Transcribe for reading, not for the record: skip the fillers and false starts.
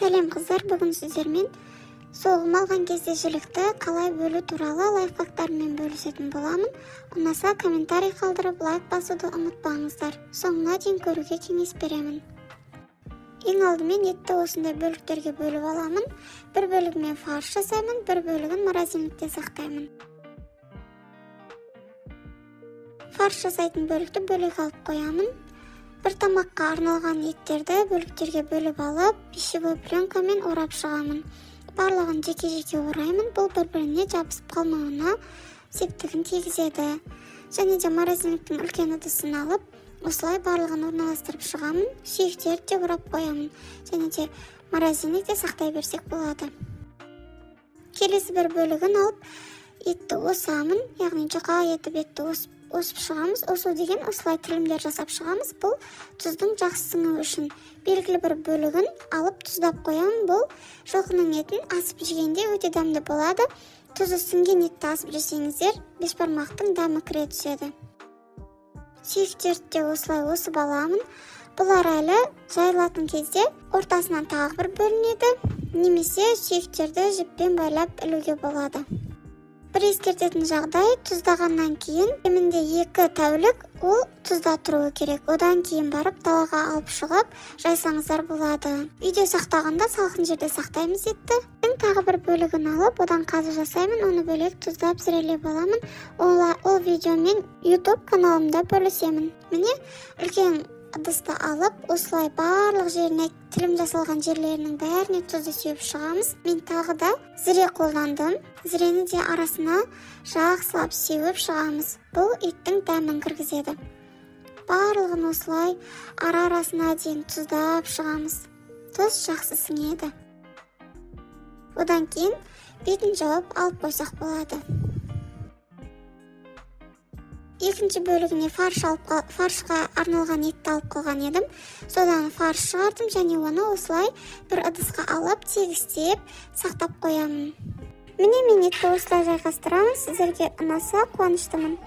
Сәлем қыздар, бүгін сіздермен соғым алған кезде жілікті қалай бөлу туралы лайфхактармен бөлісетін боламын. Ұнаса комментарий қалдырып, лайк басуды ұмытпаңыздар. Соңына дейін көруге кеңес беремін. Ең алдымен етті осындай бөліктерге бөліп аламын. Бір бөлігімен фарш жасаймын, бір бөлігін морозильникте сақтаймын. Фарш жасайтын бөлікті бөлек алып қоямын. Бір тамаққа арналған еттерді бөліктерге бөліп алып, пищевой пленкамен орап шығамын. Барлығын жеке-жеке ораймын. Бұл бір-біріне жабысып қалмауына септігін тигізеді. Және де морозильниктің үлкен ыдысын алып, осылай барлығын орналастырып шығамын. Сүйектерді де орап қоямын. Және де морозильникте сақтай берсек болады. Келесі бір бөлігін алып, етті осамын, яғни жұқа етіп етті осып шығамыз. Осу деген осылай тілімдер жасап шығамыз. Бұл тұздың жақсы сіңуі үшін. Белгілі бір бөлігін алып тұздап қоямын. Бұл жылқының етін асып жегенде өте дәмді болады. Тұзы сіңген етті асып жесеңіздер, бешбармақтың дәмі кіре түседі. Сүйектерді де осылай осып аламын. Бұлар әлі жайылатын кезде ортасынан тағы бір бөлінеді, немесе сүйектерді жіппен байлап ілуге болады. Бір ескертетін жағдай, тұздағаннан кейін кемінде 2 тәулік ол тұзда тұруы керек. Одан кейін барып далаға алып шығып жайсаңыздар болады. Үйде сақтағанда салқын жерде сақтаймыз етті. Тағы бір бөлігін алып, одан қазы жасаймын, оны бөлек тұздап зірелеп аламын. Ол видеомен YouTube каналымда бөлісемін. Міне, үлкен ыдысты алып, осылай барлық жеріне, тілім жасалған жерлерінің бәріне тұзды сүйіп шығамыз. Мен тағы да зіре қолдандым. Зірені де арасына жақсылап сеуіп шығамыз. Бұл еттің дәмін кіргізеді. Барлығын осылай арасына дейін тұздап шығамыз. Тұз жақсы сіңеді. Одан кейін бетін жауып алып қойсақ болады. Екінші бөлігіне фаршқа арналған етті алып қойған едім. Содан фарш шығардым және оны осылай бір ыдысқа алып тегістеп сақтап қоямын. Міне мен етті осылай жайғастырамын. Сіздерге ұнаса қуаныштымын.